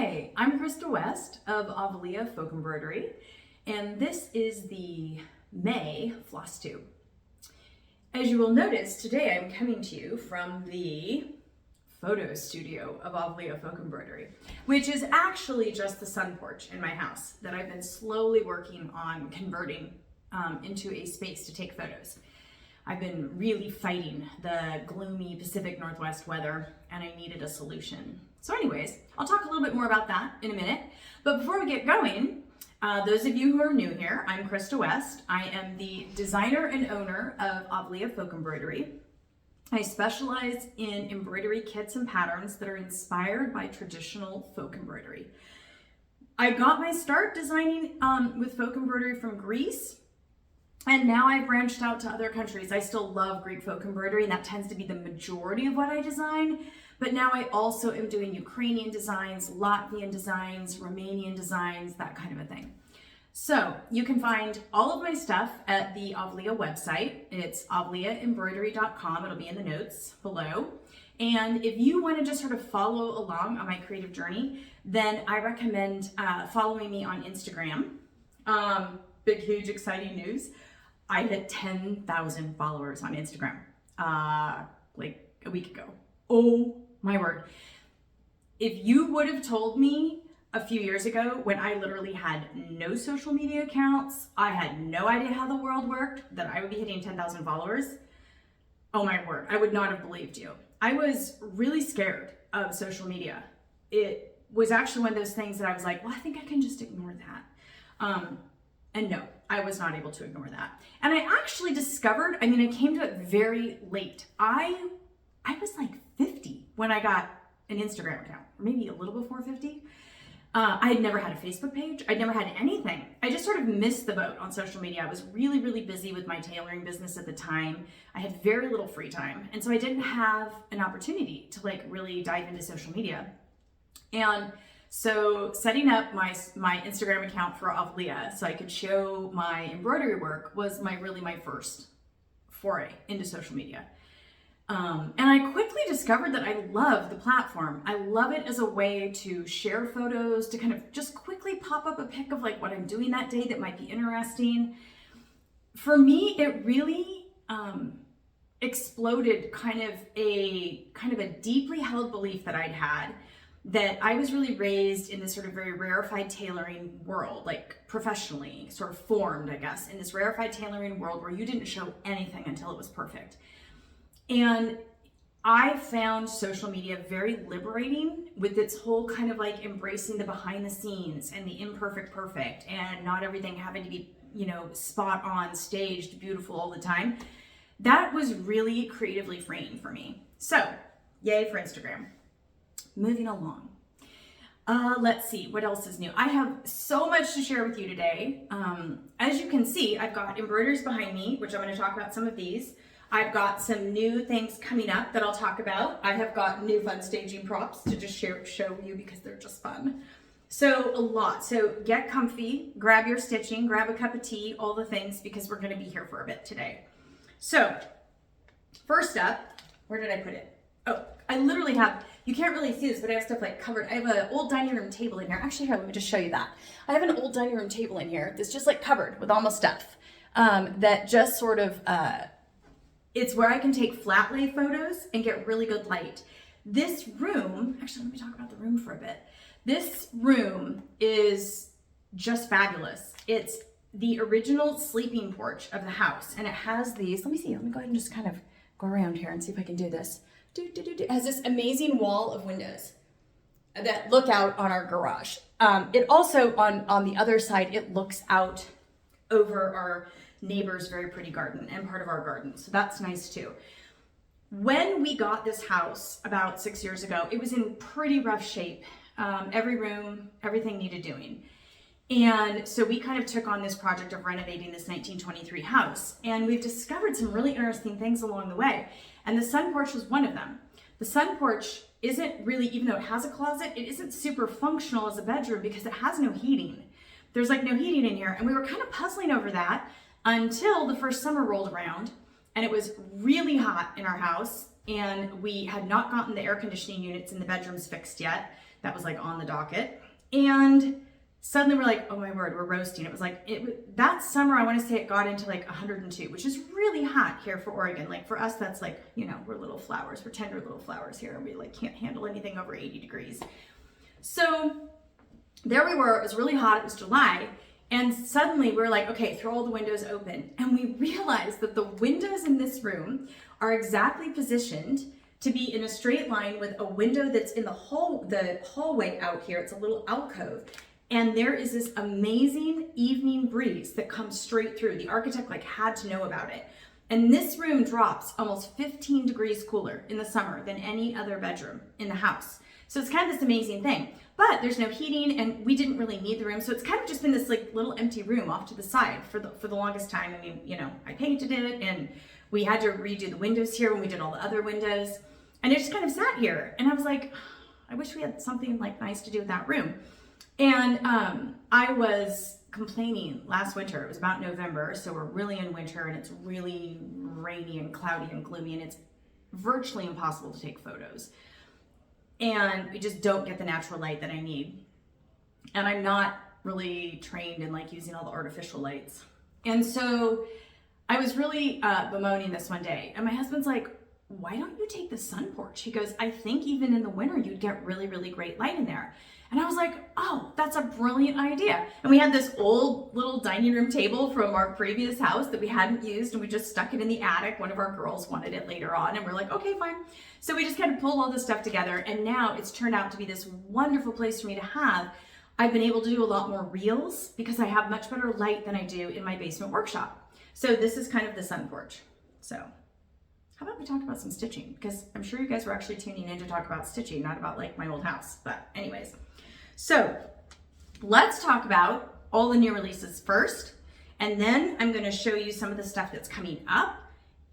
Hi, I'm Krista West of Avlea Folk Embroidery, and this is the May FlossTube. As you will notice, today I'm coming to you from the photo studio of Avlea Folk Embroidery, which is actually just the sun porch in my house that I've been slowly working on converting into a space to take photos. I've been really fighting the gloomy Pacific Northwest weather and I needed a solution. So anyways, I'll talk a little bit more about that in a minute. But before we get going, those of you who are new here, I'm Krista West. I am the designer and owner of Avlea Folk Embroidery. I specialize in embroidery kits and patterns that are inspired by traditional folk embroidery. I got my start designing with folk embroidery from Greece. And now I've branched out to other countries. I still love Greek folk embroidery, and that tends to be the majority of what I design. But now I also am doing Ukrainian designs, Latvian designs, Romanian designs, that kind of a thing. So you can find all of my stuff at the Avlea website. It's avleaembroidery.com. It'll be in the notes below. And if you want to just sort of follow along on my creative journey, then I recommend following me on Instagram. Big, huge, exciting news. I hit 10,000 followers on Instagram like a week ago. Oh my word. If you would have told me a few years ago when I literally had no social media accounts, I had no idea how the world worked, that I would be hitting 10,000 followers, oh my word, I would not have believed you. I was really scared of social media. It was actually one of those things that I was like, well, I think I can just ignore that. And no, I was not able to ignore that. And I actually discovered, I came to it very late. I was like 50 when I got an Instagram account, or maybe a little before 50. I had never had a Facebook page. I'd never had anything. I just sort of missed the boat on social media. I was really, really busy with my tailoring business at the time. I had very little free time. And so I didn't have an opportunity to like really dive into social media. And so setting up my Instagram account for Avlea so I could show my embroidery work was my first foray into social media. And I quickly discovered that I love the platform. I love it as a way to share photos, to kind of just quickly pop up a pic of like what I'm doing that day that might be interesting. For me, it really exploded kind of a deeply held belief that I'd had, that I was really raised in this sort of very rarefied tailoring world, like professionally sort of formed, I guess, in this rarefied tailoring world where you didn't show anything until it was perfect. And I found social media very liberating with its whole kind of like embracing the behind the scenes and the imperfect perfect and not everything having to be, spot on, staged, beautiful all the time. That was really creatively freeing for me. So, yay for Instagram. Moving along. Let's see, what else is new? I have so much to share with you today. As you can see, I've got embroideries behind me, which I'm going to talk about some of these. I've got some new things coming up that I'll talk about. I have got new fun staging props to just show you because they're just fun. So a lot. So get comfy, grab your stitching, grab a cup of tea, all the things, because we're going to be here for a bit today. So first up, where did I put it? Oh, I literally have, you can't really see this, but I have stuff like covered. I have an old dining room table in here. Actually, here, let me just show you that. I have an old dining room table in here that's just like covered with all my stuff that just sort of, it's where I can take flat lay photos and get really good light. This room, actually, let me talk about the room for a bit. This room is just fabulous. It's the original sleeping porch of the house, and it has these, let me see, let me go ahead and just kind of go around here and see if I can do this. It has this amazing wall of windows that look out on our garage. It also, on the other side, it looks out over our neighbor's very pretty garden and part of our garden. So that's nice too. When we got this house about 6 years ago, it was in pretty rough shape. Every room, everything needed doing. And so we kind of took on this project of renovating this 1923 house. And we've discovered some really interesting things along the way. And the sun porch was one of them. The sun porch isn't really, even though it has a closet, it isn't super functional as a bedroom because it has no heating. There's like no heating in here. And we were kind of puzzling over that until the first summer rolled around and it was really hot in our house. and we had not gotten the air conditioning units in the bedrooms fixed yet. That was like on the docket. And suddenly we're like, oh my word, we're roasting. It was like, that summer, I want to say it got into like 102, which is really hot here for Oregon. Like for us, that's like, you know, we're little flowers. We're tender little flowers here. And we like can't handle anything over 80 degrees. So there we were, it was really hot. It was July. And suddenly we're like, okay, throw all the windows open. And we realized that the windows in this room are exactly positioned to be in a straight line with a window that's in the hallway out here. It's a little alcove. And there is this amazing evening breeze that comes straight through. The architect like had to know about it. And this room drops almost 15 degrees cooler in the summer than any other bedroom in the house. So it's kind of this amazing thing. But there's no heating and we didn't really need the room. So it's kind of just been this like little empty room off to the side for the longest time. I mean, you know, I painted it and we had to redo the windows here when we did all the other windows. And it just kind of sat here. And I was like, I wish we had something like nice to do with that room. And I was complaining last winter. It was about November. So we're really in winter and it's really rainy and cloudy and gloomy and it's virtually impossible to take photos. And we just don't get the natural light that I need. And I'm not really trained in like using all the artificial lights. And so I was really bemoaning this one day. And my husband's like, why don't you take the sun porch? He goes, I think even in the winter, you'd get really, really great light in there. And I was like, oh, that's a brilliant idea. And we had this old little dining room table from our previous house that we hadn't used and we just stuck it in the attic. One of our girls wanted it later on and we're like, okay, fine. So we just kind of pulled all this stuff together and now it's turned out to be this wonderful place for me to have. I've been able to do a lot more reels because I have much better light than I do in my basement workshop. So this is kind of the sun porch. So how about we talk about some stitching? Because I'm sure you guys were actually tuning in to talk about stitching, not about like my old house. But anyways, so let's talk about all the new releases first. And then I'm going to show you some of the stuff that's coming up.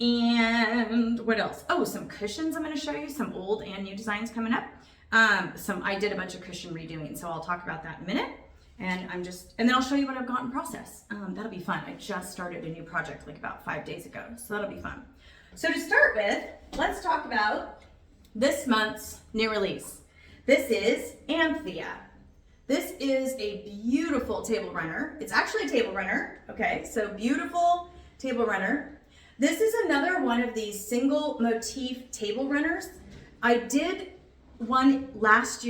And what else? Oh, some cushions I'm going to show you, some old and new designs coming up. I did a bunch of cushion redoing, so I'll talk about that in a minute. And then I'll show you what I've got in process. That'll be fun. I just started a new project like about 5 days ago, so that'll be fun. So to start with, let's talk about this month's new release. This is Anthea. This is a beautiful table runner. It's actually a table runner, okay? So beautiful table runner. This is another one of these single motif table runners. I did one last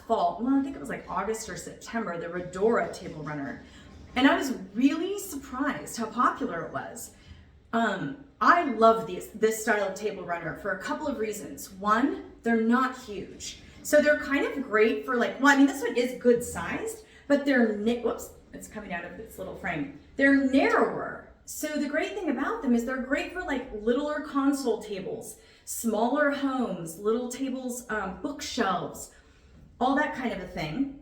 fall, well, I think it was like August or September, the Redora table runner. And I was really surprised how popular it was. I love this style of table runner for a couple of reasons. One, they're not huge. So they're kind of great for like, well, I mean, this one is good sized, but they're, whoops, it's coming out of its little frame. They're narrower. So the great thing about them is they're great for like littler console tables, smaller homes, little tables, bookshelves, all that kind of a thing.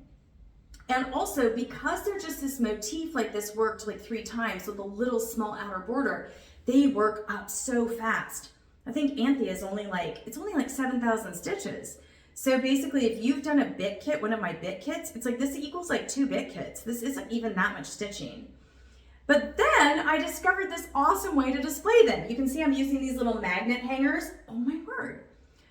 And also because they're just this motif, like this worked like 3 times with a little small outer border, they work up so fast. I think Anthea is only like 7,000 stitches. So basically if you've done a bit kit, one of my bit kits, it's like this equals like 2 bit kits. This isn't even that much stitching. But then I discovered this awesome way to display them. You can see I'm using these little magnet hangers. Oh my word.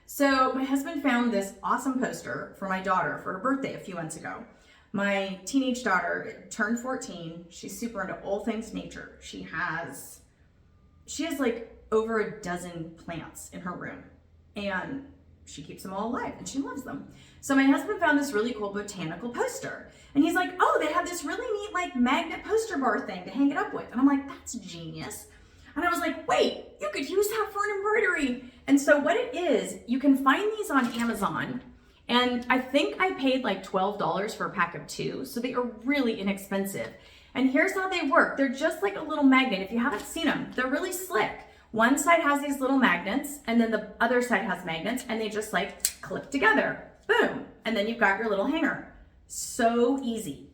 So my husband found this awesome poster for my daughter for her birthday a few months ago. My teenage daughter turned 14. She's super into all things nature. She has like over a dozen plants in her room and she keeps them all alive and she loves them. So my husband found this really cool botanical poster and he's like, oh, they have this really neat like magnet poster bar thing to hang it up with. And I'm like, that's genius. And I was like, wait, you could use that for an embroidery. And so what it is, you can find these on Amazon. And I think I paid like $12 for a pack of 2. So they are really inexpensive. And here's how they work. They're just like a little magnet. If you haven't seen them, they're really slick. One side has these little magnets and then the other side has magnets and they just like clip together. Boom. And then you've got your little hanger. So easy.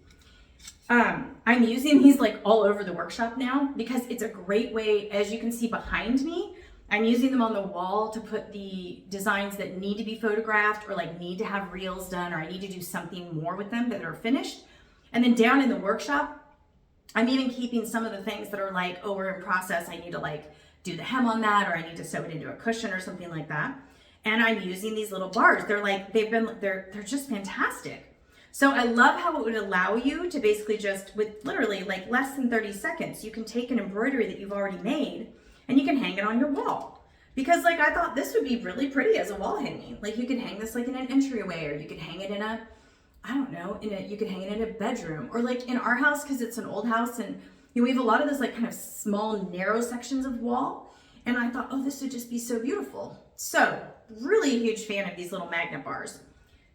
I'm using these like all over the workshop now because it's a great way, as you can see behind me, I'm using them on the wall to put the designs that need to be photographed or like need to have reels done or I need to do something more with them that are finished. And then down in the workshop, I'm even keeping some of the things that are like, oh, we're in process. I need to like do the hem on that, or I need to sew it into a cushion or something like that. And I'm using these little bars. They're just fantastic. So I love how it would allow you to basically just, with literally like less than 30 seconds, you can take an embroidery that you've already made and you can hang it on your wall. Because like I thought this would be really pretty as a wall hanging. Like you could hang this like in an entryway, or you could hang it in a, I don't know, you could hang it in a bedroom, or like in our house, because it's an old house and we have a lot of those like kind of small narrow sections of wall. And I thought, oh, this would just be so beautiful. So really a huge fan of these little magnet bars.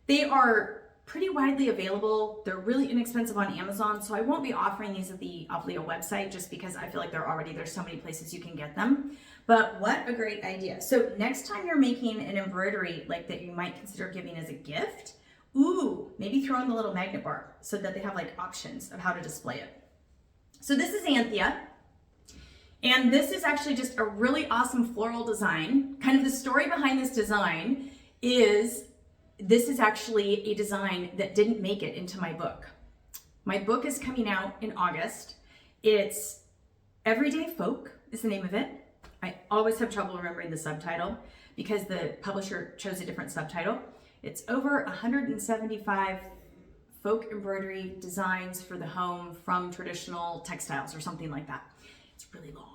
They are pretty widely available. They're really inexpensive on Amazon, so I won't be offering these at the Avlea website just because I feel like there's so many places you can get them. But what a great idea. So next time you're making an embroidery like that you might consider giving as a gift, maybe throw in the little magnet bar so that they have like options of how to display it. So this is Anthea. And this is actually just a really awesome floral design. Kind of the story behind this design is this is actually a design that didn't make it into my book. My book is coming out in August. It's Everyday Folk is the name of it. I always have trouble remembering the subtitle because the publisher chose a different subtitle. It's over 175 folk embroidery designs for the home from traditional textiles or something like that. It's really long.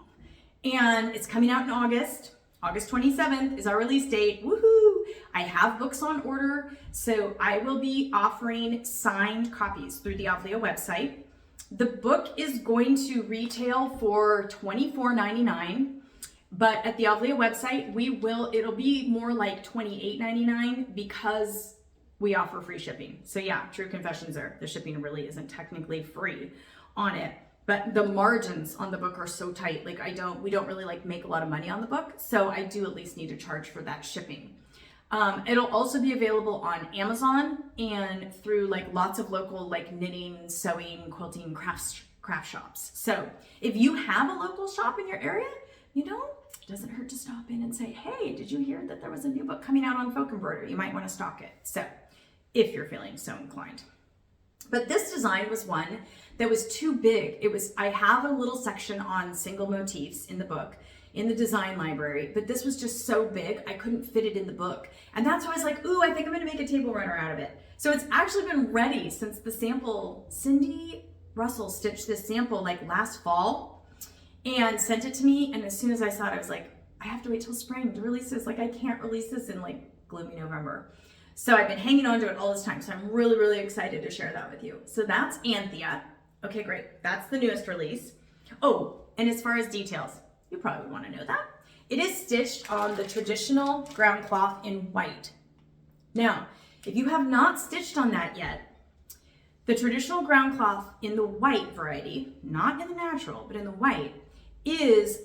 And it's coming out in August. August 27th is our release date. Woohoo! I have books on order, so I will be offering signed copies through the Avlea website. The book is going to retail for $24.99, but at the Avlea website, it'll be more like $28.99 because we offer free shipping. So yeah, true confessions there. The shipping really isn't technically free on it. But the margins on the book are so tight. Like we don't really like make a lot of money on the book. So I do at least need to charge for that shipping. It'll also be available on Amazon and through like lots of local like knitting, sewing, quilting, craft shops. So if you have a local shop in your area, it doesn't hurt to stop in and say, hey, did you hear that there was a new book coming out on folk embroidery? You might want to stock it. So if you're feeling so inclined. But this design was one that was too big. I have a little section on single motifs in the book, in the design library, but this was just so big, I couldn't fit it in the book. And that's why I was like, I think I'm gonna make a table runner out of it. So it's actually been ready since the sample. Cindy Russell stitched this sample like last fall and sent it to me. And as soon as I saw it, I was like, I have to wait till spring to release this. Like I can't release this in like gloomy November. So I've been hanging on to it all this time. So I'm really, really excited to share that with you. So that's Anthea. Okay, great. That's the newest release. Oh, and as far as details, you probably want to know that. It is stitched on the traditional ground cloth in white. Now, if you have not stitched on that yet, the traditional ground cloth in the white variety, not in the natural, but in the white, is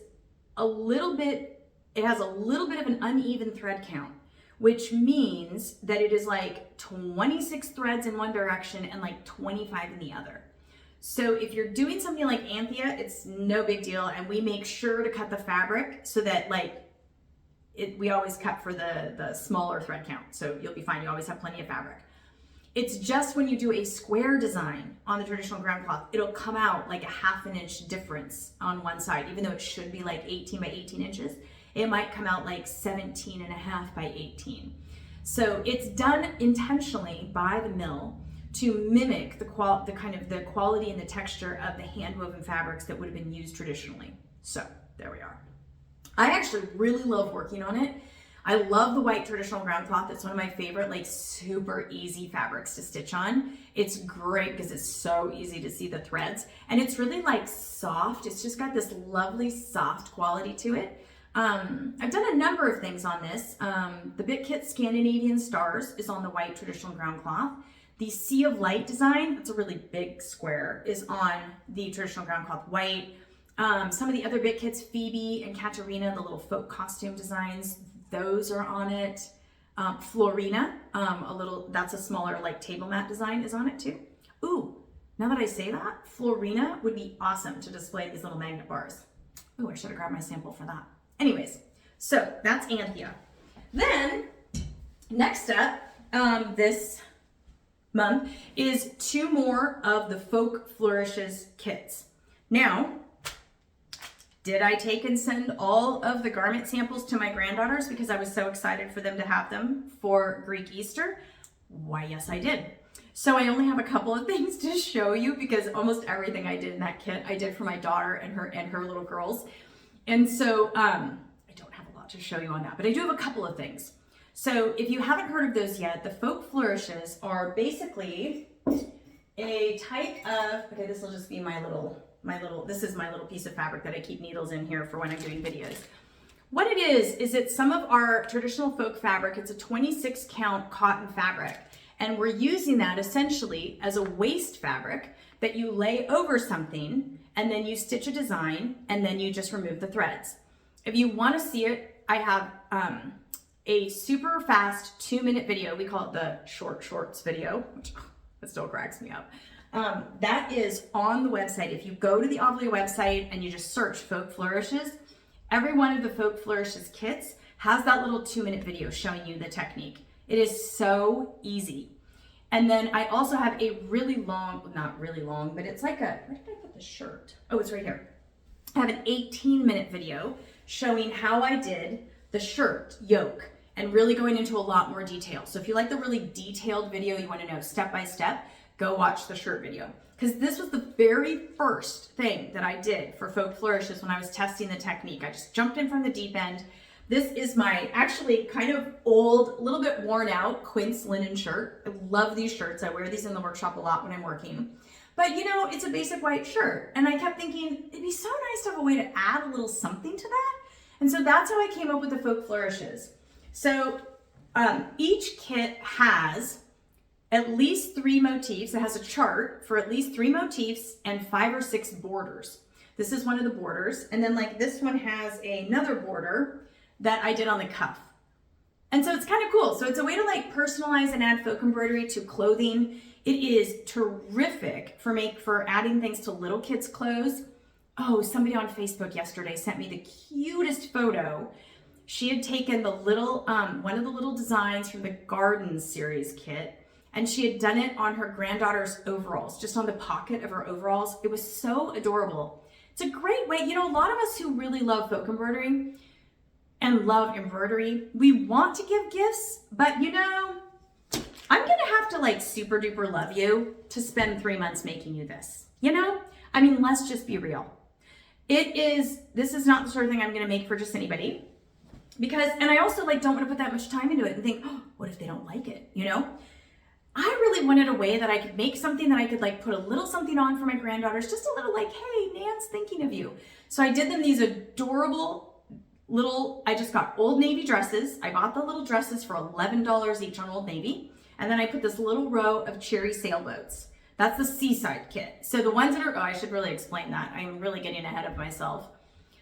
it has a little bit of an uneven thread count, which means that it is like 26 threads in one direction and like 25 in the other. So if you're doing something like Anthea, it's no big deal. And we make sure to cut the fabric so that we always cut for the smaller thread count. So you'll be fine. You always have plenty of fabric. It's just when you do a square design on the traditional ground cloth, it'll come out like a 1/2 inch difference on one side, even though it should be like 18 by 18 inches. It might come out like 17.5 by 18. So it's done intentionally by the mill to mimic the quality and the texture of the hand-woven fabrics that would have been used traditionally. So there we are. I actually really love working on it. I love the white traditional ground cloth. It's one of my favorite, like super easy fabrics to stitch on. It's great because it's so easy to see the threads, and it's really like soft. It's just got this lovely soft quality to it. I've done a number of things on this. The Bit Kit Scandinavian Stars is on the white traditional ground cloth. The Sea of Light design, that's a really big square, is on the traditional ground cloth white. Some of the other Bit Kits, Phoebe and Katerina, the little folk costume designs, those are on it. Florina, that's a smaller like table mat design, is on it too. Ooh, now that I say that, Florina would be awesome to display these little magnet bars. Ooh, I should have grabbed my sample for that. Anyways, so that's Anthea. Then, next up, this month is 2 more of the Folk Flourishes kits. Now, Did I take and send all of the garment samples to my granddaughters because I was so excited for them to have them for Greek Easter? Why, yes, I did. So I only have a couple of things to show you because almost everything I did in that kit, I did for my daughter and her little girls. And so I don't have a lot to show you on that, but I do have a couple of things. So if you haven't heard of those yet, the Folk Flourishes are basically a type of, okay, this will just be this is my little piece of fabric that I keep needles in here for when I'm doing videos. What it is it's some of our traditional folk fabric. It's a 26 count cotton fabric. And we're using that essentially as a waste fabric that you lay over something and then you stitch a design and then you just remove the threads. If you want to see it, I have a super fast 2-minute video. We call it the shorts video, which it still cracks me up. That is on the website. If you go to the Avlea website and you just search Folk Flourishes, every one of the Folk Flourishes kits has that little 2-minute video showing you the technique. It is so easy. And then I also have a really long, not really long, but it's like where did I put the shirt? Oh, it's right here. I have an 18-minute video showing how I did the shirt yoke and really going into a lot more detail. So if you like the really detailed video, you want to know step by step, go watch the shirt video. Because this was the very first thing that I did for Folk Flourishes when I was testing the technique. I just jumped in from the deep end. This is my actually kind of old, a little bit worn out quince linen shirt. I love these shirts. I wear these in the workshop a lot when I'm working. But you know, it's a basic white shirt. And I kept thinking, it'd be so nice to have a way to add a little something to that. And so that's how I came up with the Folk Flourishes. So each kit has at least 3 motifs. It has a chart for at least 3 motifs and 5 or 6 borders. This is one of the borders. And then like this one has another border that I did on the cuff. And so it's kind of cool. So it's a way to like personalize and add folk embroidery to clothing. It is terrific for adding things to little kids' clothes. Oh, somebody on Facebook yesterday sent me the cutest photo. She had taken the little, one of the little designs from the Gardens series kit, and she had done it on her granddaughter's overalls, just on the pocket of her overalls. It was so adorable. It's a great way, you know, a lot of us who really love folk embroidery and love embroidery, we want to give gifts, but you know, I'm gonna have to like super duper love you to spend 3 months making you this, you know? I mean, let's just be real. This is not the sort of thing I'm gonna make for just anybody, because, and I also like don't wanna put that much time into it and think, oh, what if they don't like it, you know? I really wanted a way that I could make something that I could like put a little something on for my granddaughters, just a little like, hey, Nan's thinking of you. So I did them these adorable little, I just got Old Navy dresses. I bought the little dresses for $11 each on Old Navy. And then I put this little row of cherry sailboats. That's the Seaside kit. So the ones that are, oh, I should really explain that. I'm really getting ahead of myself.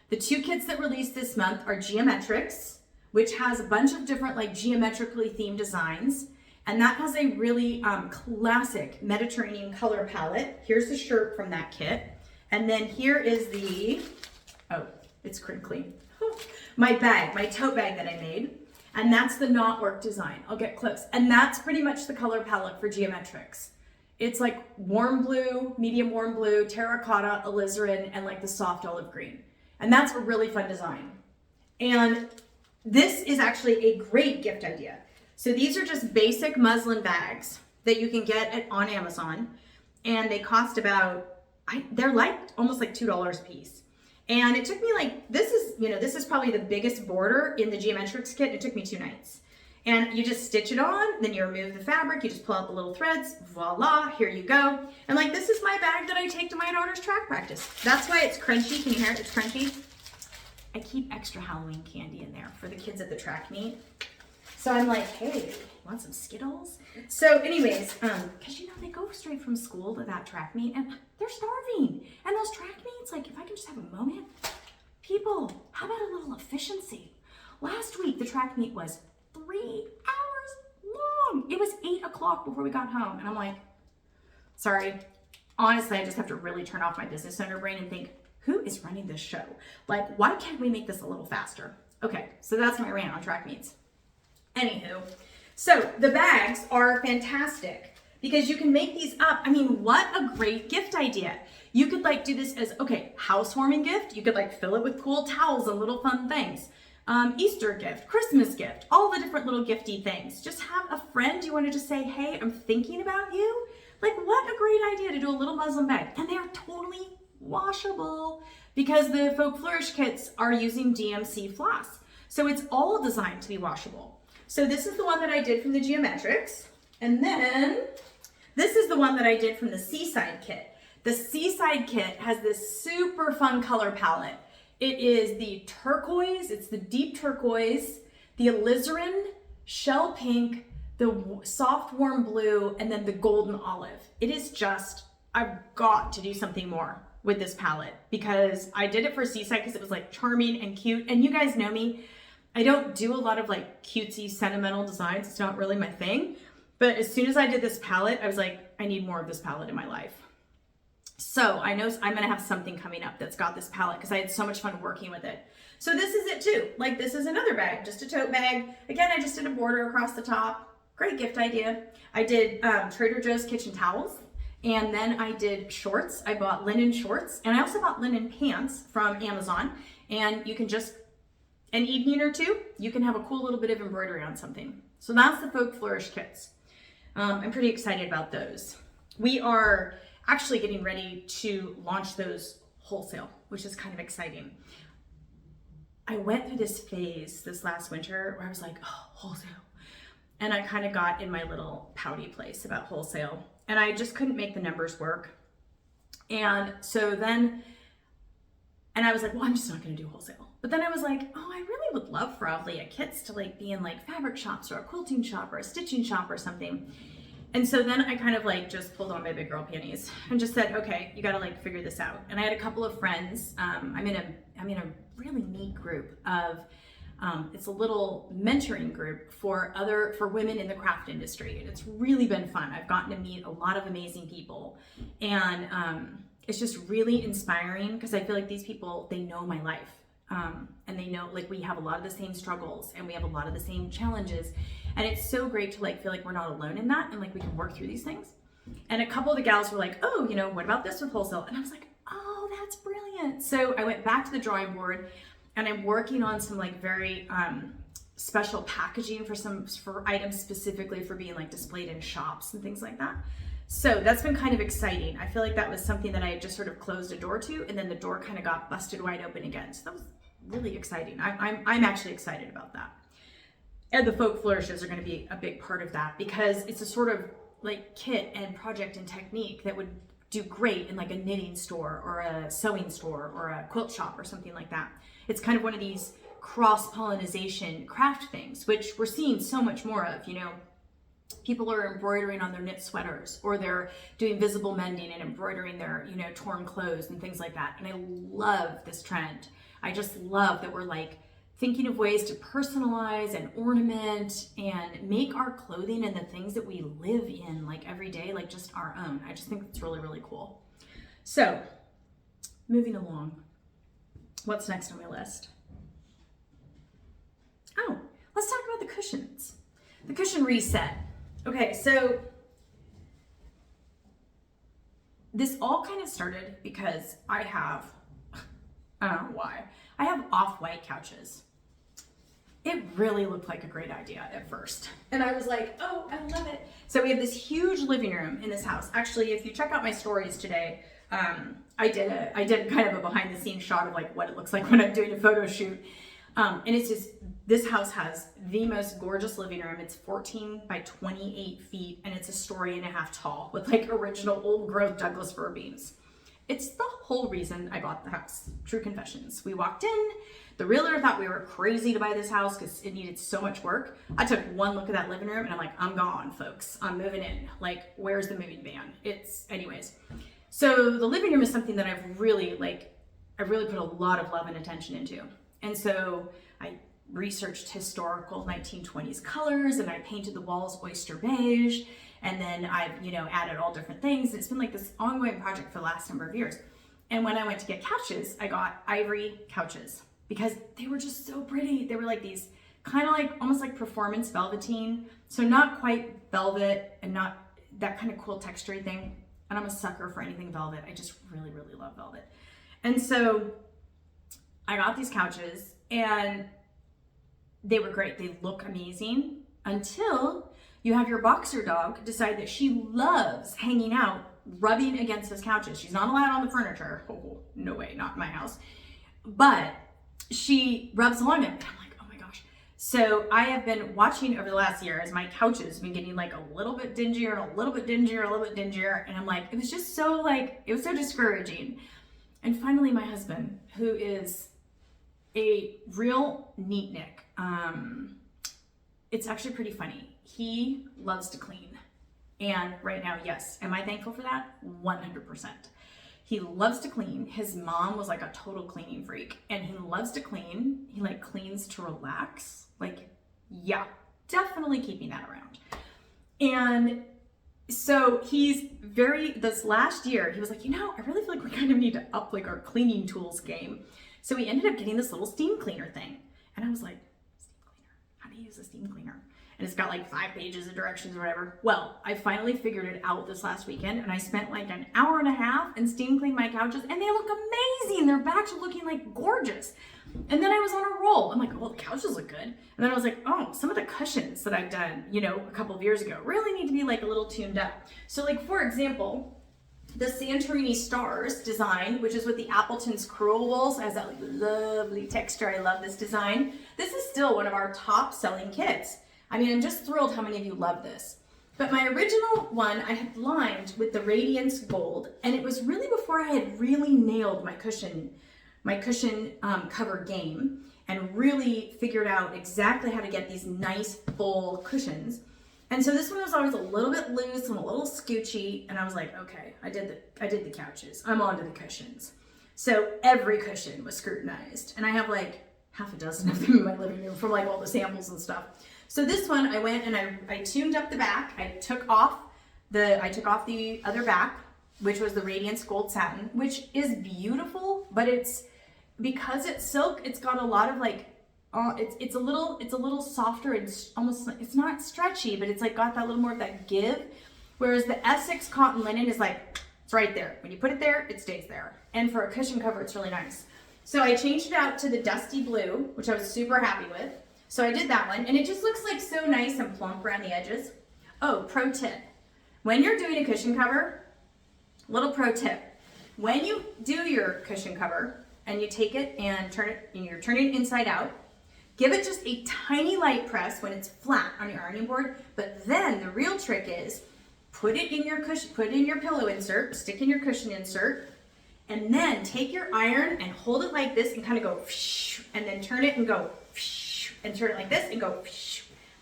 The 2 kits that released this month are Geometrics, which has a bunch of different like geometrically themed designs. And that has a really classic Mediterranean color palette. Here's the shirt from that kit. And then here is the, oh, it's crinkly. My bag, my tote bag that I made. And that's the knotwork design. I'll get close. And that's pretty much the color palette for Geometrics. It's like warm blue, medium warm blue, terracotta, alizarin, and like the soft olive green. And that's a really fun design. And this is actually a great gift idea. So these are just basic muslin bags that you can get on Amazon. And they cost about, they're like almost like $2 a piece. And it took me like, this is probably the biggest border in the Geometrics kit. It took me 2 nights. And you just stitch it on, then you remove the fabric, you just pull out the little threads, voila, here you go. And like, this is my bag that I take to my daughter's track practice. That's why it's crunchy. Can you hear it? It's crunchy. I keep extra Halloween candy in there for the kids at the track meet. So I'm like, hey, want some Skittles? So anyways, because you know, they go straight from school to that track meet and they're starving. And those track meets, like if I can just have a moment, people, how about a little efficiency? Last week, the track meet was 3 hours long. It was 8 o'clock before we got home. And I'm like, sorry, honestly, I just have to really turn off my business owner brain and think, who is running this show? Like, why can't we make this a little faster? Okay, so that's my rant on track meets. Anywho, so the bags are fantastic because you can make these up. I mean, what a great gift idea. You could like do this as, okay, housewarming gift. You could like fill it with cool towels and little fun things. Easter gift, Christmas gift, all the different little gifty things. Just have a friend you want to just say, hey, I'm thinking about you. Like, what a great idea to do a little muslin bag. And they are totally washable because the Folk Flourish kits are using DMC floss. So it's all designed to be washable. So this is the one that I did from the Geometrics. And then this is the one that I did from the Seaside kit. The Seaside kit has this super fun color palette. It is the turquoise, it's the deep turquoise, the alizarin, shell pink, the soft warm blue, and then the golden olive. It is just, I've got to do something more with this palette because I did it for Seaside because it was like charming and cute. And you guys know me, I don't do a lot of like cutesy sentimental designs. It's not really my thing. But as soon as I did this palette, I was like, I need more of this palette in my life. So I know I'm gonna have something coming up that's got this palette because I had so much fun working with it. So this is it too. Like this is another bag, just a tote bag. Again, I just did a border across the top. Great gift idea. I did Trader Joe's kitchen towels, and then I did shorts. I bought linen shorts, and I also bought linen pants from Amazon. And you can just, an evening or two, you can have a cool little bit of embroidery on something. So that's the Folk Flourish kits. I'm pretty excited about those. We are actually getting ready to launch those wholesale, which is kind of exciting. I went through this phase this last winter where I was like, oh, wholesale. And I kind of got in my little pouty place about wholesale, and I just couldn't make the numbers work. And so then, and I was like, well, I'm just not going to do wholesale. But then I was like, oh, I really would love for Avlea kits to like be in like fabric shops or a quilting shop or a stitching shop or something. And so then I kind of like just pulled on my big girl panties and just said, okay, you got to like figure this out. And I had a couple of friends. I'm in a really neat group of, it's a little mentoring group for women in the craft industry. And it's really been fun. I've gotten to meet a lot of amazing people, and it's just really inspiring because I feel like these people, they know my life. And they know like we have a lot of the same struggles and we have a lot of the same challenges, and it's so great to like feel like we're not alone in that, and like we can work through these things. And a couple of the gals were like, oh, you know, what about this with wholesale? And I was like, oh, that's brilliant. So I went back to the drawing board, and I'm working on some like very special packaging for items specifically for being like displayed in shops and things like that. So that's been kind of exciting. I feel like that was something that I had just sort of closed a door to, and then the door kind of got busted wide open again. So that was really exciting. I'm actually excited about that. And the Folk Flourishes are going to be a big part of that because it's a sort of like kit and project and technique that would do great in like a knitting store or a sewing store or a quilt shop or something like that. It's kind of one of these cross-pollination craft things, which we're seeing so much more of, you know. People are embroidering on their knit sweaters, or they're doing visible mending and embroidering their, you know, torn clothes and things like that. And I love this trend. I just love that we're like thinking of ways to personalize and ornament and make our clothing and the things that we live in like every day, like just our own. I just think it's really, really cool. So moving along, what's next on my list? Oh, let's talk about the cushions. The cushion reset. Okay, so this all kind of started because I don't know why, I have off-white couches. It really looked like a great idea at first. And I was like, oh, I love it. So we have this huge living room in this house. Actually, if you check out my stories today, I did kind of a behind the scenes shot of like what it looks like when I'm doing a photo shoot. And it's just, this house has the most gorgeous living room. It's 14 by 28 feet, and it's a story and a half tall with like original old growth Douglas fir beams. It's the whole reason I bought the house. True confessions. We walked in, the realtor thought we were crazy to buy this house because it needed so much work. I took one look at that living room and I'm like, I'm gone, folks. I'm moving in. Like, where's the moving van? Anyways. So the living room is something that I've really put a lot of love and attention into. And so I researched historical 1920s colors, and I painted the walls oyster beige, and then I've, added all different things. It's been like this ongoing project for the last number of years. And when I went to get couches, I got ivory couches because they were just so pretty. They were like these kind of like almost like performance velveteen. So not quite velvet and not that kind of cool textury thing. And I'm a sucker for anything velvet. I just really, really love velvet. And so I got these couches and they were great. They look amazing until you have your boxer dog decide that she loves hanging out, rubbing against those couches. She's not allowed on the furniture. Oh, no way, not in my house. But she rubs along it. And I'm like, oh my gosh. So I have been watching over the last year as my couches have been getting like a little bit dingier and a little bit dingier, a little bit dingier. And I'm like, it was just so like, it was so discouraging. And finally my husband, who is a real neatnik, it's actually pretty funny. He loves to clean. And right now, yes, am I thankful for that? 100%. He loves to clean. His mom was like a total cleaning freak, and he loves to clean. He like cleans to relax. Like, yeah, definitely keeping that around. And so this last year, he was like, I really feel like we kind of need to up like our cleaning tools game. So we ended up getting this little steam cleaner thing. And I was like, steam cleaner, how do you use a steam cleaner? And it's got like 5 pages of directions or whatever. Well, I finally figured it out this last weekend, and I spent like an hour and a half and steam cleaned my couches, and they look amazing. Their backs are looking like gorgeous. And then I was on a roll. I'm like, well, the couches look good. And then I was like, oh, some of the cushions that I've done, a couple of years ago really need to be like a little tuned up. So like, for example, the Santorini stars design, which is with the Appleton's crewel wools, has that lovely texture. I love this design. This is still one of our top selling kits. I mean, I'm just thrilled how many of you love this. But my original one I had lined with the Radiance Gold, and it was really before I had really nailed my cushion cover game and really figured out exactly how to get these nice full cushions. And so this one was always a little bit loose and a little scoochy, and I was like, okay, I did the couches. I'm on to the cushions. So every cushion was scrutinized, and I have like half a dozen of them in my living room from like all the samples and stuff. So this one, I went and I tuned up the back. I took off the other back, which was the Radiance Gold Satin, which is beautiful, but because it's silk, it's got a lot of like, it's a little softer and almost, it's not stretchy, but it's like got that little more of that give. Whereas the Essex cotton linen is like, it's right there. When you put it there, it stays there. And for a cushion cover, it's really nice. So I changed it out to the dusty blue, which I was super happy with. So I did that one, and it just looks like so nice and plump around the edges. Oh, pro tip. When you're doing a cushion cover, little pro tip. When you do your cushion cover, and you take it and you're turning it inside out, give it just a tiny light press when it's flat on your ironing board, but then the real trick is put it in your cushion, put it in your pillow insert, stick in your cushion insert, and then take your iron and hold it like this and kind of go, and then turn it and go, and turn it like this and go.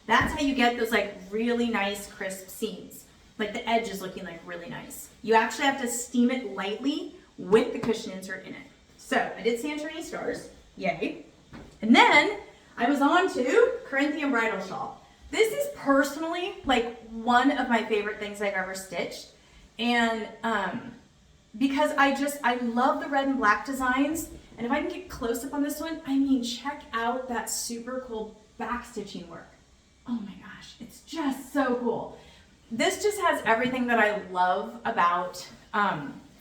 That's how you get those like really nice crisp seams. Like the edge is looking like really nice. You actually have to steam it lightly with the cushion insert in it. So I did Santorini stars, yay. And then I was on to Corinthian bridal shawl. This is personally like one of my favorite things I've ever stitched. And because I love the red and black designs. And if I can get close up on this one, I mean, check out that super cool back stitching work. Oh my gosh, it's just so cool. This just has everything that I love about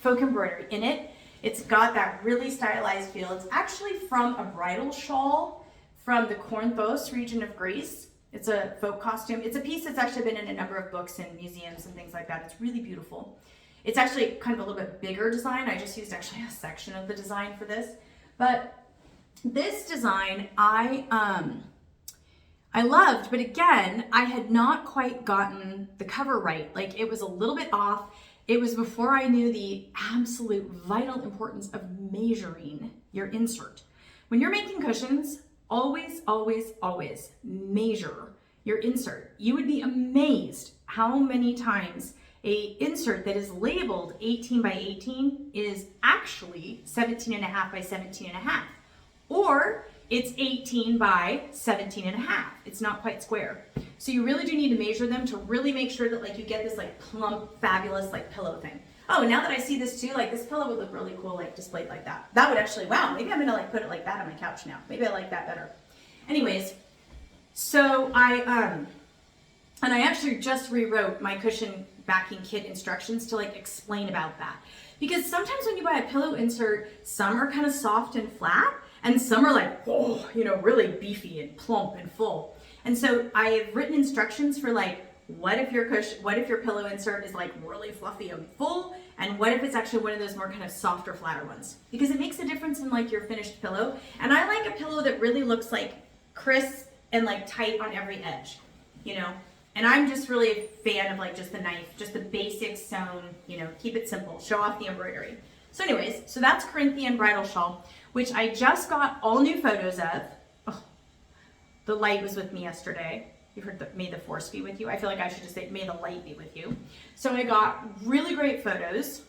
folk embroidery in it. It's got that really stylized feel. It's actually from a bridal shawl from the Corinthos region of Greece. It's a folk costume. It's a piece that's actually been in a number of books and museums and things like that. It's really beautiful. It's actually kind of a little bit bigger design. I just used actually a section of the design for this. But this design I loved, but again, I had not quite gotten the cover right. Like it was a little bit off. It was before I knew the absolute vital importance of measuring your insert. When you're making cushions, always, always, always measure your insert. You would be amazed how many times a insert that is labeled 18 by 18 is actually 17 and a half by 17 and a half. Or it's 18 by 17 and a half. It's not quite square. So you really do need to measure them to really make sure that like you get this like plump, fabulous like pillow thing. Oh, and now that I see this too, like this pillow would look really cool like displayed like that. That would actually, wow, maybe I'm gonna like put it like that on my couch now. Maybe I like that better. Anyways, so I And I actually just rewrote my cushion backing kit instructions to like explain about that. Because sometimes when you buy a pillow insert, some are kind of soft and flat, and some are like, oh, you know, really beefy and plump and full. And so I have written instructions for like, what if your pillow insert is like really fluffy and full, and what if it's actually one of those more kind of softer, flatter ones? Because it makes a difference in like your finished pillow. And I like a pillow that really looks like crisp and like tight on every edge, you know? And I'm just really a fan of like just the knife, just the basic sewn, you know, keep it simple, show off the embroidery. So anyways, so that's Corinthian bridal shawl, which I just got all new photos of. Oh, the light was with me yesterday. You heard the, may the force be with you. I feel like I should just say, may the light be with you. So I got really great photos,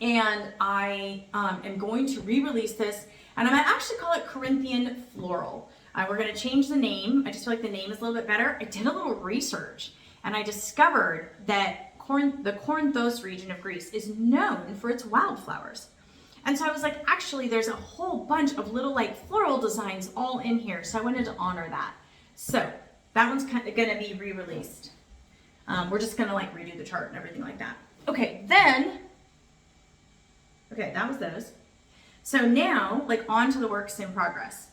and I am going to re-release this, and I might actually call it Corinthian Floral. We're going to change the name. I just feel like the name is a little bit better. I did a little research, and I discovered that the Corinthos region of Greece is known for its wildflowers. And so I was like, actually, there's a whole bunch of little like floral designs all in here. So I wanted to honor that. So that one's kind of going to be re-released. We're just going to like redo the chart and everything like that. Okay, then, okay, that was those. So now, like, on to the works in progress.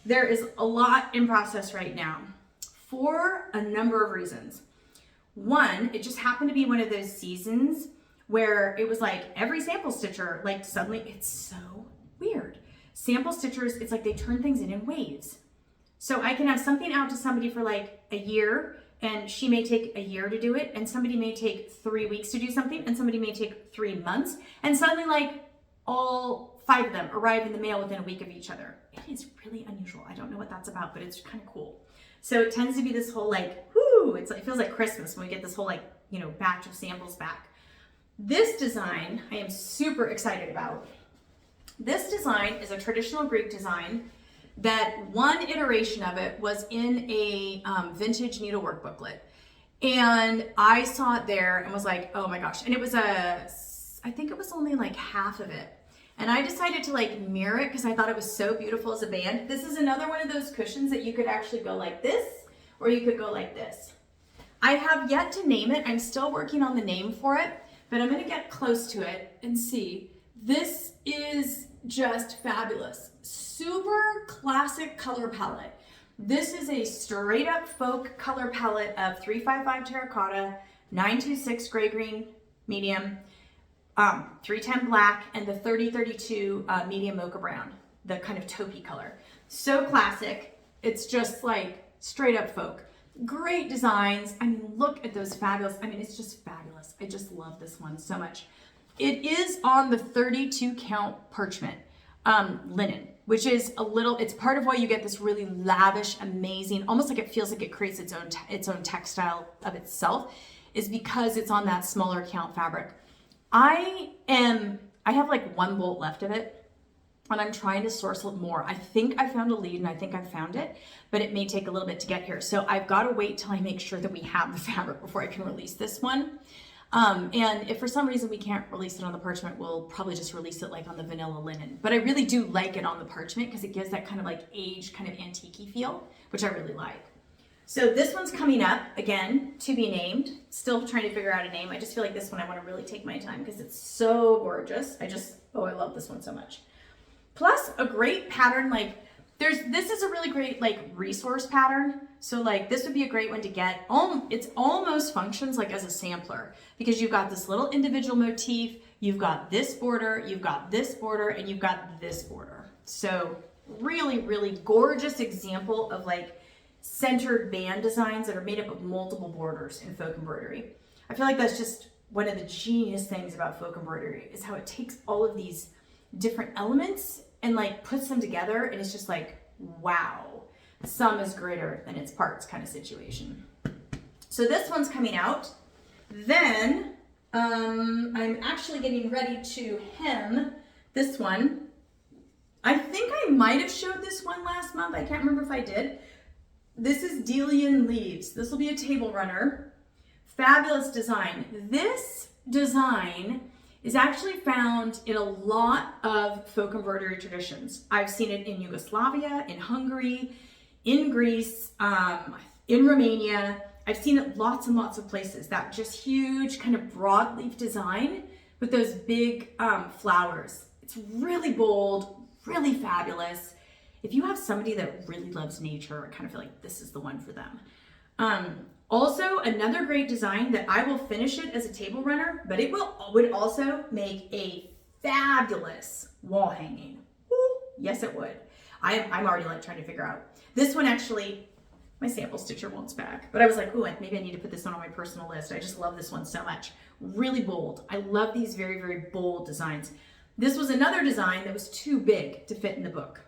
There is a lot in process right now for a number of reasons. One, it just happened to be one of those seasons where it was like every sample stitcher, like suddenly, it's so weird. Sample stitchers, it's like they turn things in waves. So I can have something out to somebody for like a year, and she may take a year to do it, and somebody may take 3 weeks to do something, and somebody may take 3 months, and suddenly like all 5 of them arrive in the mail within a week of each other. It is really unusual. I don't know what that's about, but it's kind of cool. So it tends to be this whole like, whoo, it feels like Christmas when we get this whole like, you know, batch of samples back. This design, I am super excited about. This design is a traditional Greek design that one iteration of it was in a vintage needlework booklet. And I saw it there and was like, oh my gosh. And it was I think it was only like half of it. And I decided to like mirror it because I thought it was so beautiful as a band. This is another one of those cushions that you could actually go like this, or you could go like this. I have yet to name it. I'm still working on the name for it, but I'm going to get close to it and see. This is just fabulous. Super classic color palette. This is a straight up folk color palette of 355 terracotta, 926 gray green medium, 310 black, and the 3032 medium mocha brown, the kind of taupey color. So classic. It's just like straight up folk. Great designs. I mean, look at those fabulous. I mean, it's just fabulous. I just love this one so much. It is on the 32 count parchment linen, which is a little, it's part of why you get this really lavish, amazing, almost like it feels like it creates its own textile of itself, is because it's on that smaller count fabric. I have like 1 bolt left of it, and I'm trying to source more. I think I found a lead, and I think I found it, but it may take a little bit to get here. So I've got to wait till I make sure that we have the fabric before I can release this one. And if for some reason we can't release it on the parchment, we'll probably just release it like on the vanilla linen. But I really do like it on the parchment because it gives that kind of like aged, kind of antique-y feel, which I really like. So this one's coming up, again, to be named. Still trying to figure out a name. I just feel like this one I want to really take my time because it's so gorgeous. I love this one so much. Plus a great pattern, like this is a really great like resource pattern. So like this would be a great one to get. It's almost functions like as a sampler because you've got this little individual motif, you've got this border, you've got this border, and you've got this border. So really, really gorgeous example of like centered band designs that are made up of multiple borders in folk embroidery. I feel like that's just one of the genius things about folk embroidery is how it takes all of these different elements and like puts them together, and it's just like, wow, sum is greater than its parts kind of situation. So this one's coming out. Then I'm actually getting ready to hem this one. I think I might have showed this one last month. I can't remember if I did. This is Delian Leaves. This will be a table runner. Fabulous design. This design is actually found in a lot of folk embroidery traditions. I've seen it in Yugoslavia, in Hungary, in Greece. I in Romania. I've seen it lots and lots of places, that just huge kind of broadleaf design with those big flowers. It's really bold, really fabulous. If you have somebody that really loves nature, I kind of feel like this is the one for them. Also, another great design that I will finish it as a table runner, but it would also make a fabulous wall hanging. Ooh, yes, it would. I'm already like trying to figure out. This one actually, my sample stitcher won't back, but I was like, ooh, maybe I need to put this one on my personal list. I just love this one so much. Really bold. I love these very, very bold designs. This was another design that was too big to fit in the book.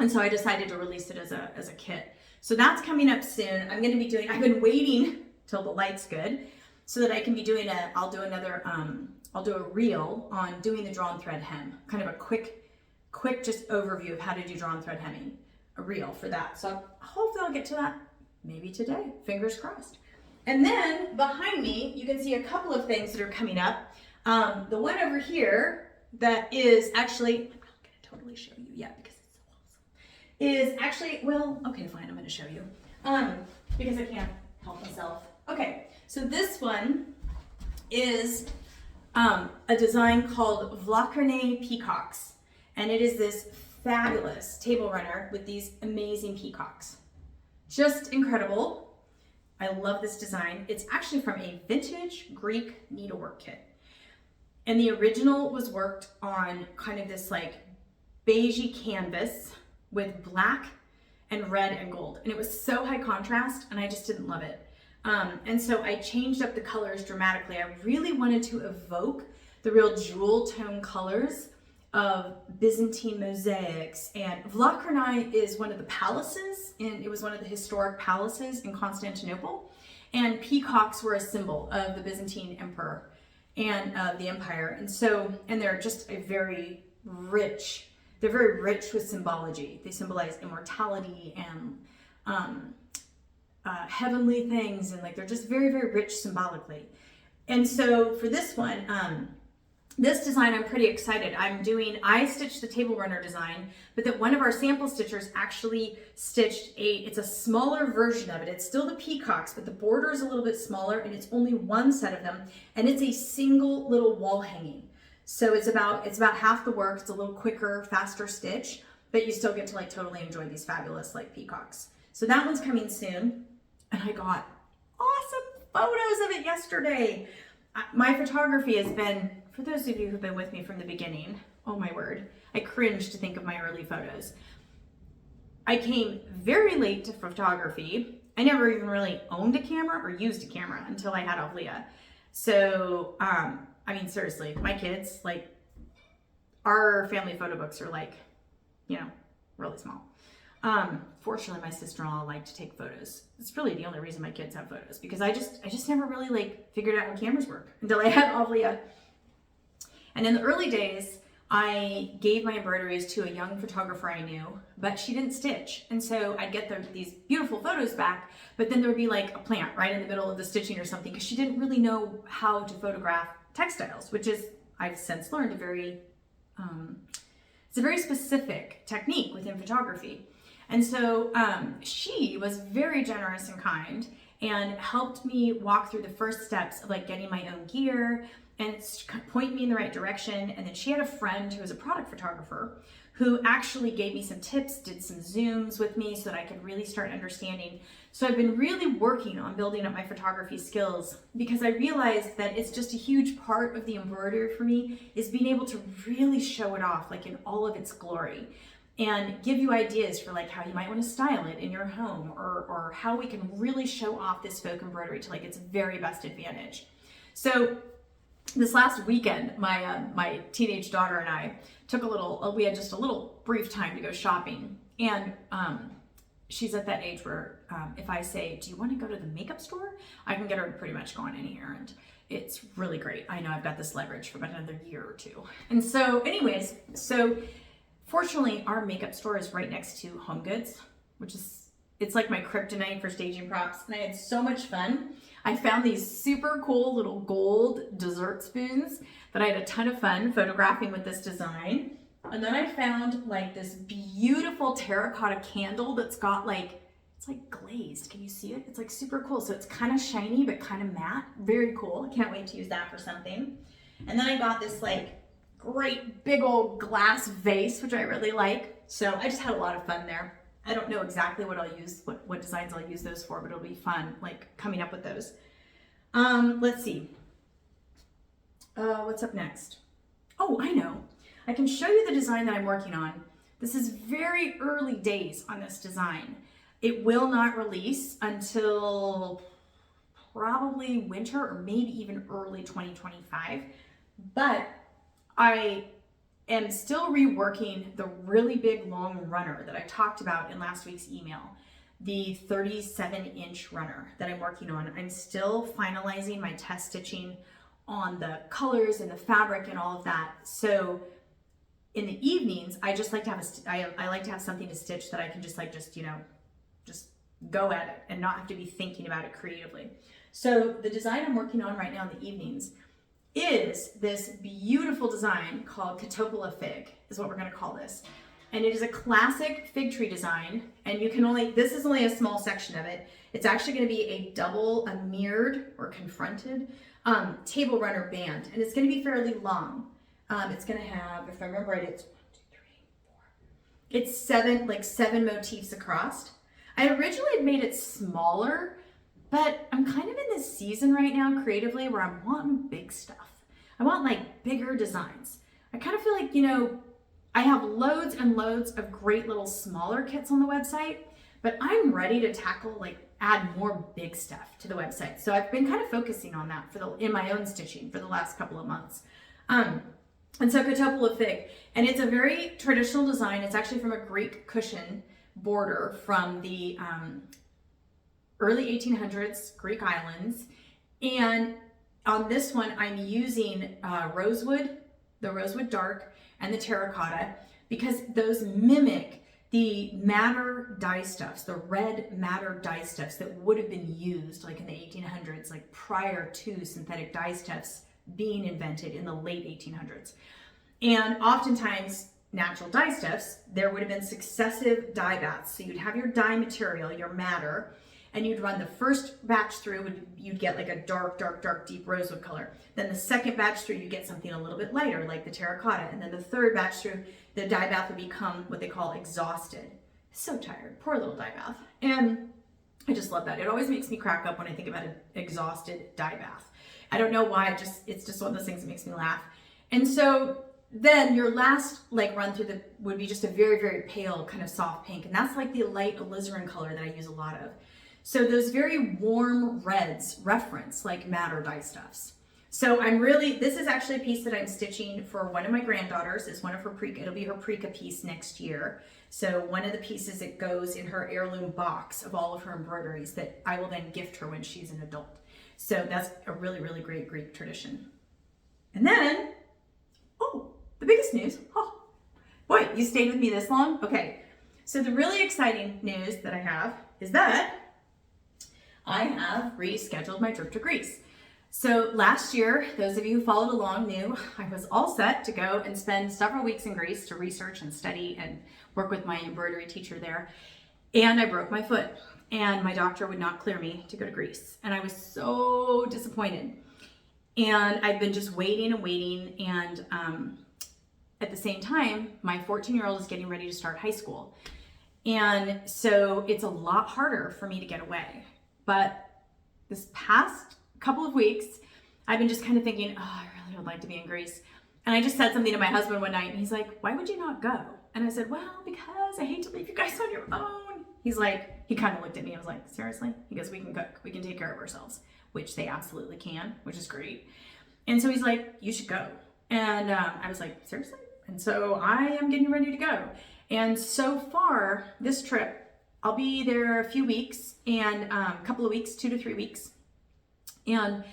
And so I decided to release it as a kit. So that's coming up soon. I'm going to be doing, I've been waiting till the light's good so that I can be doing I'll do a reel on doing the drawn thread hem, kind of a quick just overview of how to do drawn thread hemming, a reel for that. So hopefully I'll get to that maybe today, fingers crossed. And then behind me, you can see a couple of things that are coming up. The one over here that is actually, I'm not going to totally show you yet because it's so awesome, is actually, well, okay, fine, I'm going to show you because I can't help myself. Okay, so this one is a design called Vlachernai Peacocks. And it is this fabulous table runner with these amazing peacocks. Just incredible. I love this design. It's actually from a vintage Greek needlework kit. And the original was worked on kind of this like beigey canvas with black and red and gold. And it was so high contrast and I just didn't love it. And so I changed up the colors dramatically. I really wanted to evoke the real jewel tone colors of Byzantine mosaics. And Vlachernai is one of the palaces, it was one of the historic palaces in Constantinople. And peacocks were a symbol of the Byzantine emperor and of the empire. And so, and they're just they're very rich with symbology. They symbolize immortality and heavenly things, and like they're just very, very rich symbolically. And so for this one, this design, I'm pretty excited. I stitched the table runner design, but that one of our sample stitchers actually stitched it's a smaller version of it. It's still the peacocks, but the border is a little bit smaller and it's only one set of them. And it's a single little wall hanging. So it's about half the work. It's a little quicker, faster stitch, but you still get to like totally enjoy these fabulous like peacocks. So that one's coming soon. And I got awesome photos of it yesterday. My photography has been, for those of you who've been with me from the beginning, oh my word, I cringe to think of my early photos. I came very late to photography. I never even really owned a camera or used a camera until I had Avlea. So, I mean, seriously, my kids, like, our family photo books are like, you know, really small. Fortunately, my sister-in-law liked to take photos. It's really the only reason my kids have photos, because I just never really like figured out how cameras work until I had Avlea. And in the early days, I gave my embroideries to a young photographer I knew, but she didn't stitch. And so I'd get these beautiful photos back, but then there would be like a plant right in the middle of the stitching or something, because she didn't really know how to photograph textiles, which is, I've since learned, it's a very specific technique within photography. And so she was very generous and kind and helped me walk through the first steps of like getting my own gear and point me in the right direction. And then she had a friend who was a product photographer who actually gave me some tips, did some zooms with me so that I could really start understanding. So I've been really working on building up my photography skills, because I realized that it's just a huge part of the embroidery for me is being able to really show it off like in all of its glory, and give you ideas for like how you might want to style it in your home, or how we can really show off this folk embroidery to like its very best advantage. So this last weekend, my teenage daughter and I took we had just a little brief time to go shopping. And she's at that age where if I say, do you want to go to the makeup store? I can get her to pretty much go on any errand. It's really great. I know I've got this leverage for about another year or two. And so anyways, fortunately, our makeup store is right next to Home Goods, it's like my kryptonite for staging props. And I had so much fun. I found these super cool little gold dessert spoons that I had a ton of fun photographing with this design. And then I found like this beautiful terracotta candle that's got like, it's like glazed. Can you see it? It's like super cool. So it's kind of shiny, but kind of matte. Very cool. I can't wait to use that for something. And then I got this like great big old glass vase, which I really like. So I just had a lot of fun there. I don't know exactly what I'll use, what designs I'll use those for, but it'll be fun, like coming up with those. Let's see. What's up next? Oh, I know. I can show you the design that I'm working on. This is very early days on this design. It will not release until probably winter or maybe even early 2025. But I am still reworking the really big long runner that I talked about in last week's email, the 37-inch runner that I'm working on. I'm still finalizing my test stitching on the colors and the fabric and all of that. So in the evenings, I just like to have I like to have something to stitch that I can just go at it and not have to be thinking about it creatively. So the design I'm working on right now in the evenings is this beautiful design called Catopola Fig, is what we're going to call this. And it is a classic fig tree design, and you can only, this is only a small section of it. It's actually going to be a mirrored or confronted table runner band, and it's going to be fairly long. It's going to have, if I remember right, it's 1, 2, 3, 4. It's seven motifs across. I originally had made it smaller, but I'm kind of in this season right now creatively where I'm wanting big stuff. I want like bigger designs. I kind of feel like, I have loads and loads of great little smaller kits on the website, but I'm ready to add more big stuff to the website. So I've been kind of focusing on that in my own stitching for the last couple of months. And so Catopola Fig, and it's a very traditional design. It's actually from a Greek cushion border from the early 1800s Greek islands. And on this one, I'm using rosewood, the rosewood dark, and the terracotta, because those mimic the madder dye stuffs, the red madder dye stuffs that would have been used like in the 1800s, like prior to synthetic dye stuffs being invented in the late 1800s. And oftentimes natural dye stuffs, there would have been successive dye baths. So you'd have your dye material, your madder, and you'd run the first batch through, you'd get like a dark, dark, dark, deep rosewood color. Then the second batch through, you get something a little bit lighter, like the terracotta. And then the third batch through, the dye bath would become what they call exhausted. So tired, poor little dye bath. And I just love that. It always makes me crack up when I think about an exhausted dye bath. I don't know why, it's just one of those things that makes me laugh. And so then your last run through would be just a very, very pale kind of soft pink. And that's like the light alizarin color that I use a lot of. So those very warm reds reference like madder dye stuffs. So this is actually a piece that I'm stitching for one of my granddaughters. It's one of her it'll be her Preca piece next year. So one of the pieces that goes in her heirloom box of all of her embroideries that I will then gift her when she's an adult. So that's a really, really great Greek tradition. And then, the biggest news. Oh, boy, you stayed with me this long? Okay. So the really exciting news that I have is that I have rescheduled my trip to Greece. So last year, those of you who followed along knew I was all set to go and spend several weeks in Greece to research and study and work with my embroidery teacher there. And I broke my foot, and my doctor would not clear me to go to Greece. And I was so disappointed. And I've been just waiting and waiting. And at the same time, my 14-year-old is getting ready to start high school. And so it's a lot harder for me to get away. But this past couple of weeks, I've been just kind of thinking, I really would like to be in Greece. And I just said something to my husband one night, and he's like, why would you not go? And I said, well, because I hate to leave you guys on your own. He's like, he kind of looked at me and was like, seriously? He goes, we can cook, we can take care of ourselves, which they absolutely can, which is great. And so he's like, you should go. And I was like, seriously? And so I am getting ready to go. And so far, this trip, I'll be there a few weeks and a couple of weeks, 2 to 3 weeks. And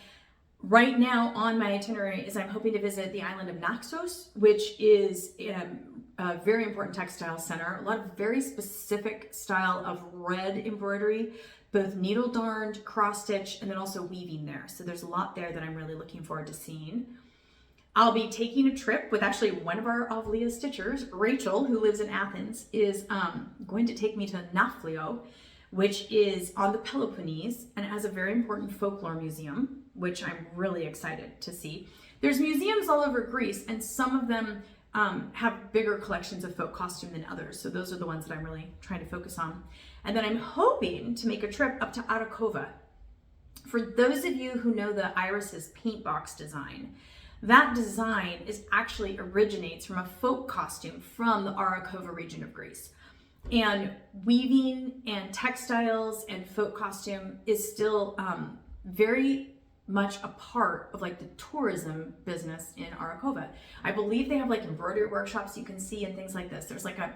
right now on my itinerary is I'm hoping to visit the island of Naxos, which is a very important textile center. A lot of very specific style of red embroidery, both needle darned, cross stitch, and then also weaving there. So there's a lot there that I'm really looking forward to seeing. I'll be taking a trip with actually one of our Avlea stitchers, Rachel, who lives in Athens, is going to take me to Nafplio, which is on the Peloponnese and has a very important folklore museum, which I'm really excited to see. There's museums all over Greece, and some of them have bigger collections of folk costume than others. So those are the ones that I'm really trying to focus on. And then I'm hoping to make a trip up to Arakova. For those of you who know the Iris's paint box design, that design actually originates from a folk costume from the Arakova region of Greece. And weaving and textiles and folk costume is still very much a part of like the tourism business in Arakova. I believe they have like embroidery workshops you can see and things like this. There's like I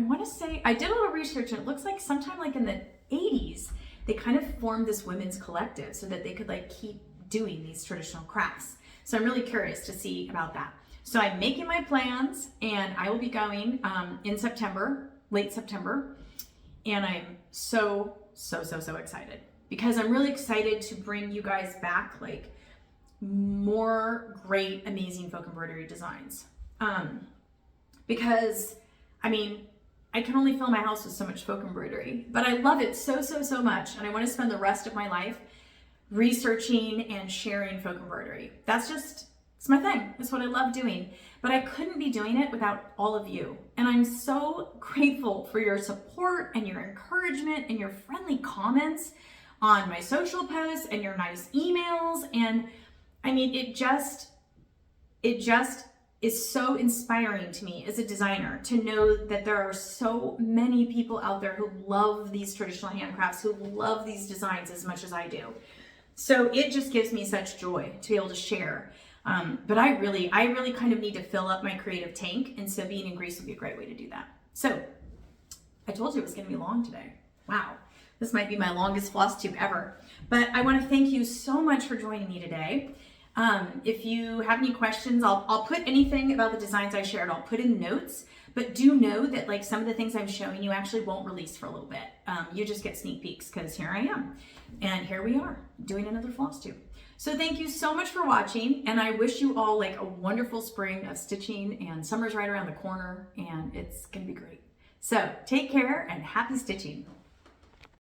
want to say, I did a little research and it looks like sometime like in the 80s, they kind of formed this women's collective so that they could like keep doing these traditional crafts. So I'm really curious to see about that. So I'm making my plans and I will be going in September, late September. And I'm so excited because I'm really excited to bring you guys back like more great, amazing folk embroidery designs. Because I mean, I can only fill my house with so much folk embroidery, but I love it so much. And I want to spend the rest of my life researching and sharing folk embroidery. It's my thing. It's what I love doing. But I couldn't be doing it without all of you. And I'm so grateful for your support and your encouragement and your friendly comments on my social posts and your nice emails. And I mean, it just is so inspiring to me as a designer to know that there are so many people out there who love these traditional handcrafts, who love these designs as much as I do. So it just gives me such joy to be able to share. But I really kind of need to fill up my creative tank, and so being in Greece would be a great way to do that. So I told you it was going to be long today. Wow, this might be my longest FlossTube ever. But I want to thank you so much for joining me today. If you have any questions, I'll put anything about the designs I shared, I'll put in notes, but do know that like some of the things I'm showing you actually won't release for a little bit. You just get sneak peeks because here I am. And here we are doing another FlossTube. So thank you so much for watching, and I wish you all like a wonderful spring of stitching, and summer's right around the corner and it's gonna be great. So take care and happy stitching.